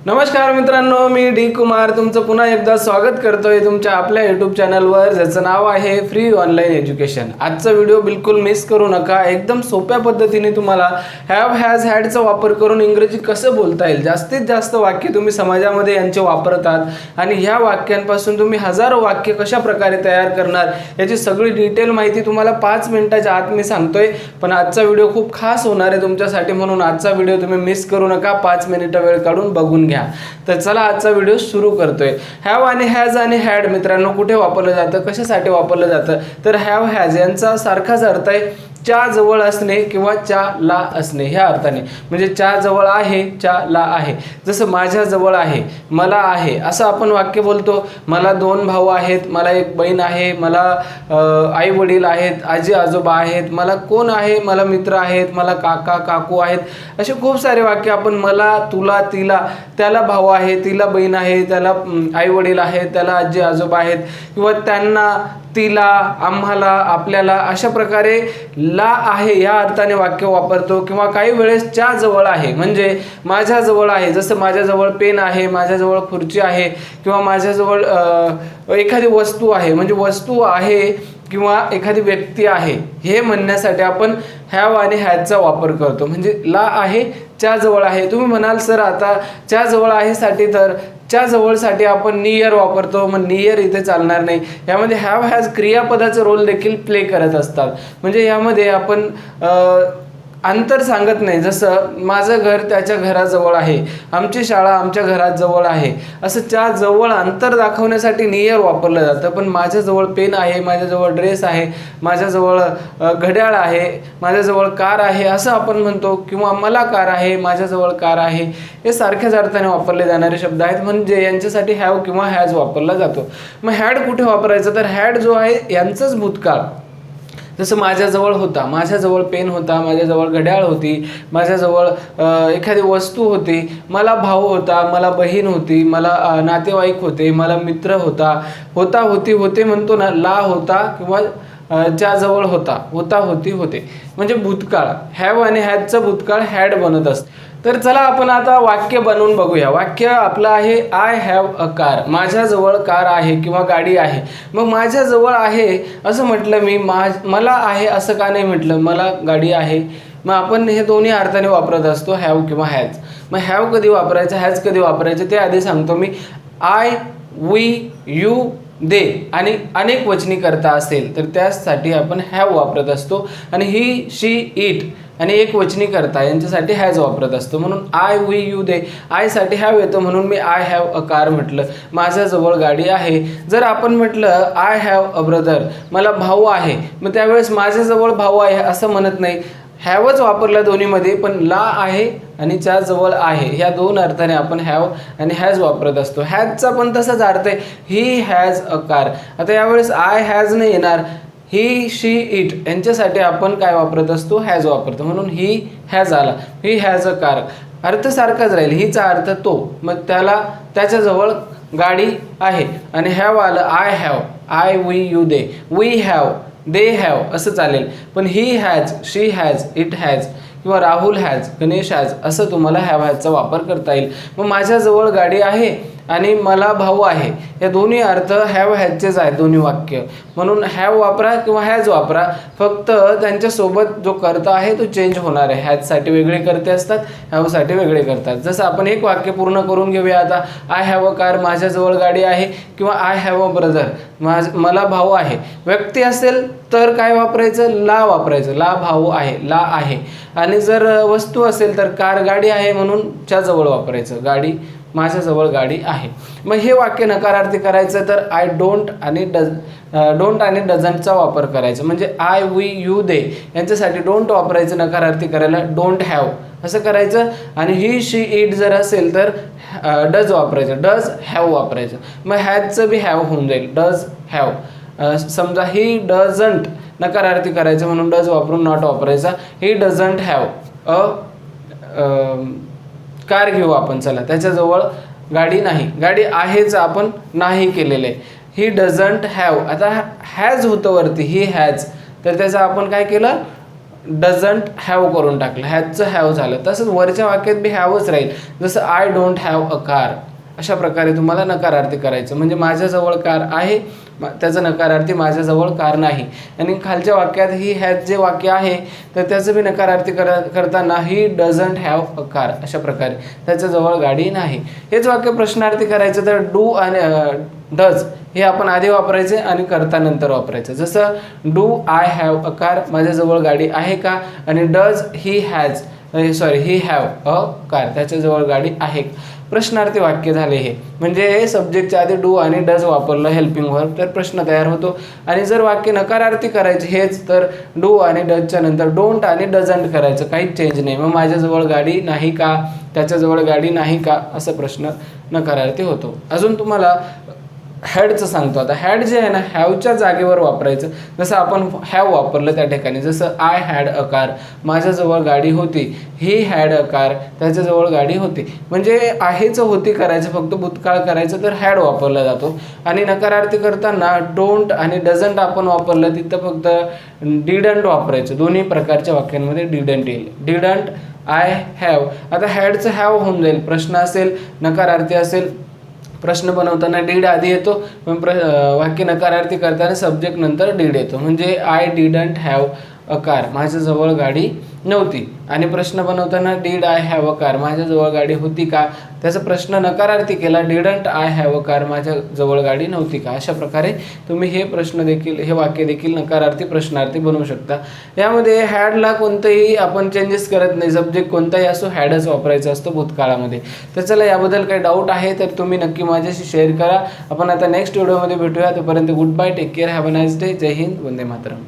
नमस्कार मित्रांनो, मी डी कुमार तुमचं पुन्हा एकदा स्वागत करतोय तुमच्या आपल्या यूट्यूब चॅनलवर, ज्याचं नाव आहे फ्री ऑनलाईन एज्युकेशन। आजचा व्हिडिओ बिलकुल मिस करू नका। एकदम सोप्या पद्धतीने तुम्हाला हॅव हॅज हॅडचा वापर करून इंग्रजी कसं बोलता येईल, जास्तीत जास्त वाक्य तुम्ही समाजामध्ये यांचे वापरतात आणि ह्या वाक्यांपासून तुम्ही हजारो वाक्य कशा प्रकारे तयार करणार याची सगळी डिटेल माहिती तुम्हाला 5 मिनिटाच्या आत मी सांगतोय। पण आजचा व्हिडिओ खूप खास होणार आहे तुमच्यासाठी, म्हणून आजचा व्हिडिओ तुम्ही मिस करू नका। 5 मिनिटं वेळ काढून बघून घ्या। तर चला आजचा व्हिडिओ सुरू करतोय। हॅव आणि हॅज आणि हॅड मित्रांनो कुठे वापरलं जातं, कशासाठी वापरलं जातं, तर हॅव हॅज यांचा सारखाच अर्थ आहे च्या जवळ असणे किंवा च्या ला असणे ह्या अर्थाने। म्हणजे च्या जवळ आहे, च्या ला आहे। जसं माझ्या जवळ आहे, मला आहे, असं आपण वाक्य बोलतो। मला 2 भाऊ आहेत, मला 1 बहीण आहे, मला आई वडील आहेत, आजी आजोबा आहेत, मला कोण आहे, मला मित्र आहेत, मला काका काकू आहेत, असे खूप सारे वाक्य आपण मला, तुला, तिला, त्याला भाऊ आहे, तिला बहीण आहे, त्याला आई वडील आहेत, त्याला आजी आजोबा आहेत, किंवा त्यांना, तिला, आम्हाला, आपल्याला, अशा प्रकारे ला आहे या अर्थाने वाक्य वापरतो। किंवा काही वेळेस च्या जवळ आहे म्हणजे माझ्या जवळ आहे, जसं माझ्या जवळ पेन आहे, माझ्या जवळ खुर्ची आहे, किंवा माझ्या जवळ एखादी वस्तू आहे, म्हणजे वस्तू आहे किंवा एखादी व्यक्ती आहे हे म्हणण्यासाठी आपण हॅव आणि हॅजचा वापर करतो। म्हणजे ला आहे, च्या जवळ आहे। तुम्ही म्हणाल सर आता च्या जवळ आहे साठी, तर च्या जवळसाठी आपण नियर वापरतो, मग नियर इथे चालणार नाही। यामध्ये हॅव हॅज क्रियापदाचा रोल देखील प्ले करत असतात। म्हणजे यामध्ये आपण अंतर सांगत नाही, जसं माझं घर त्याच्या घराजवळ आहे, आमची शाळा आमच्या घरात जवळ आहे, असं च्या जवळ अंतर दाखवण्यासाठी नियर वापरलं जातं। पण माझ्याजवळ पेन आहे, माझ्याजवळ ड्रेस आहे, माझ्याजवळ घड्याळ आहे, माझ्याजवळ कार आहे असं आपण म्हणतो, किंवा मला कार आहे, माझ्याजवळ कार आहे, हे सारख्याच अर्थाने वापरले जाणारे शब्द आहेत। म्हणजे यांच्यासाठी हॅव किंवा हॅज वापरला जातो। मग हॅड कुठे वापरायचं, तर हॅड जो आहे यांचंच भूतकाळ, जसं माझ्याजवळ होता, माझ्याजवळ पेन होता, माझ्याजवळ घड्याळ होती, माझ्याजवळ एखादी वस्तू होती, मला भाऊ होता, मला बहीण होती, मला नातेवाईक होते, मला मित्र होता, होता होती होते म्हणतो ना, ला होता किंवा ज्या जवळ होता, होता होती होते, म्हणजे भूतकाळ। हॅव आणि हॅजचं भूतकाळ हॅड बनत असतं। तर चला आपण आता वाक्य बनवून बघूया। वाक्य आपलं आहे आय हॅव अ कार, माझ्याजवळ कार आहे किंवा गाडी आहे। मग माझ्याजवळ आहे असं म्हटलं मी, मला आहे असं का नाही म्हटलं, मला गाडी आहे। मग आपण हे दोन्ही अर्थाने वापरत असतो, हॅव किंवा हॅज। मग हॅव कधी वापरायचं, हॅज कधी वापरायचं ते आधी सांगतो मी। आय, वी, यू, दे आणि अनेक वचनी करता असेल तर त्यासाठी आपण हॅव वापरत असतो। आणि ही, शी, इट आणि एक वचनी करता यांच्यासाठी हॅज वापरत असतो। म्हणून I, we, you, they, I साठी हॅव येतो म्हणून मी आय हॅव अ कार म्हटलं, माझ्याजवळ गाडी आहे। जर आपण म्हटलं आय हॅव अ ब्रदर, मला भाऊ आहे, मग त्यावेळेस माझ्याजवळ भाऊ आहे असं म्हणत नाही, हॅवच वापरला दोन्हीमध्ये, पण ला आहे आणि च्या जवळ आहे ह्या 2 अर्थाने आपण हॅव आणि हॅज वापरत असतो। हॅजचा पण तसाच अर्थ आहे, ही हॅज अ कार। आता यावेळेस आय हॅज नाही येणार, ही, शी, इट यांच्यासाठी आपण काय वापरत असतो, हॅज वापरतो। म्हणून ही हॅज आला, ही हॅज अ कार, अर्थ सारखाच राहील, हीचा अर्थ तो, मग त्याच्याजवळ गाडी आहे। आणि हॅव आलं, I have, I, we, you, they, we have, they have असं चालेल। पण he has, she has, it has किंवा राहुल हॅज, गणेश हॅज असं तुम्हाला हॅव हॅजचा वापर करता येईल। मग माझ्याजवळ गाडी आहे आणि मला भाऊ आहे, या दोन्ही अर्थ हॅव हॅजचेच आहेत दोन्ही वाक्य। म्हणून हॅव वापरा किंवा हॅज वापरा, फक्त त्यांच्यासोबत जो कर्ता आहे तो चेंज होणार आहे। हॅजसाठी वेगळे कर्ते असतात, हॅवसाठी वेगळे करतात। जसं आपण एक वाक्य पूर्ण करून घेऊया आता। आय हॅव अ कार, माझ्याजवळ गाडी आहे, किंवा आय हॅव अ ब्रदर, मला भाऊ आहे। व्यक्ती असेल तर काय वापरायचं, ला वापरायचं, ला भाऊ आहे, ला आहे। आणि जर वस्तू असेल तर कार, गाडी आहे म्हणून च्या जवळ वापरायचं, गाडी, माझ्याजवळ गाडी आहे। मग हे वाक्य नकारार्थी करायचं तर आय डोंट आणि डझंटचा वापर करायचा। म्हणजे आय, वी, यू, दे यांच्यासाठी डोंट वापरायचं, नकारार्थी करायला डोंट हॅव असं करायचं। आणि ही, शी, इट जर असेल तर डज वापरायचं, डज हॅव वापरायचं। मग हॅजचं बी हॅव होऊन जाईल, डज हॅव। समजा ही डझंट नकारार्थी करायचं म्हणून डज वापरून नॉट वापरायचा। He doesn't have a car घेऊ आपण, चला त्याच्याजवळ गाडी नाही, गाडी आहेच आपण नाही केलेले, ही डझंट हॅव। आता हॅज होतं वरती, ही हॅज, तर त्याचा आपण काय केलं, डझंट हॅव करून टाकलं, हॅजचं हॅव झालं. तसंच वरच्या वाक्यात बी हॅवच राहील. जसं I don't have a car, अशा प्रकारे तुम्हाला नकारार्थी करायचं. म्हणजे माझ्याजवळ कार आहे, त्याचं नकारार्थी माझ्याजवळ कार नाही. आणि खालच्या वाक्यात ही हॅज जे वाक्य आहे तर त्याचं बी नकारार्थी करताना he doesn't have a car, अशा प्रकारे त्याच्याजवळ गाडी नाही. हेच वाक्य प्रश्नार्थी करायचं तर डू आणि डज हे आपण आधी वापरायचे आणि करता नंतर वापरायचं. जसं do I have a car, माझ्याजवळ गाडी आहे का, आणि does he have a car, त्याच्याजवळ गाडी आहे. प्रश्नार्थी वाक्य झाले हे. म्हणजे सब्जेक्टच्या आधी डू आणि डज वापरलं हेल्पिंग वर्ब तर प्रश्न तयार होतो. आणि जर वाक्य नकारार्थी करायचे हेच तर डू आणि डजच्या नंतर डोंट आणि डझंट करायचं, काहीच चेंज नाही. मग माझ्याजवळ गाडी नाही का, त्याच्याजवळ गाडी नाही का, असा प्रश्न नकारार्थी होतो. अजून तुम्हाला हॅडचं सांगतो. आता हॅड जे आहे ना, हॅवच्या जागेवर वापरायचं. जसं आपण हॅव वापरलं त्या ठिकाणी, जसं आय हॅड अ कार, माझ्याजवळ गाडी होती. ही हॅड अ कार, त्याच्याजवळ गाडी होती. म्हणजे आहेचं होती करायचं, फक्त भूतकाळ करायचं तर हॅड वापरला जातो. आणि नकारार्थी करताना डोंट आणि डझंट आपण वापरलं तिथं फक्त डिडंट वापरायचं. दोन्ही प्रकारच्या वाक्यांमध्ये डिडंट येईल. Didn't I have. आता हॅडचं हॅव होऊन जाईल. प्रश्न असेल, नकारार्थी असेल, प्रश्न बनवताना डीड आधी येतो, पण वाक्य नकारार्थी करताना सब्जेक्ट नंतर डीड येतो. म्हणजे I didn't have a car, माझ्याजवळ गाडी नव्हती. आणि प्रश्न बनवताना did I have a car, माझ्याजवळ गाडी होती का, त्याचा प्रश्न नकारार्थी केला, didn't I have a car, माझ्याजवळ गाडी नव्हती का. अशा प्रकारे तुम्ही हे वाक्य देखील नकारार्थी प्रश्नार्थी बनवू शकता. यामध्ये हॅडला कोणतंही आपण चेंजेस करत नाही, सब्जेक्ट कोणताही असो हॅडच वापरायचा असतो भूतकाळामध्ये. तर चला, याबद्दल काही डाऊट आहे तर तुम्ही नक्की माझ्याशी शेअर करा. आपण आता नेक्स्ट व्हिडिओमध्ये भेटूया. तोपर्यंत good bye, take care, have a nice day. जय हिंद, वंदे मातरम.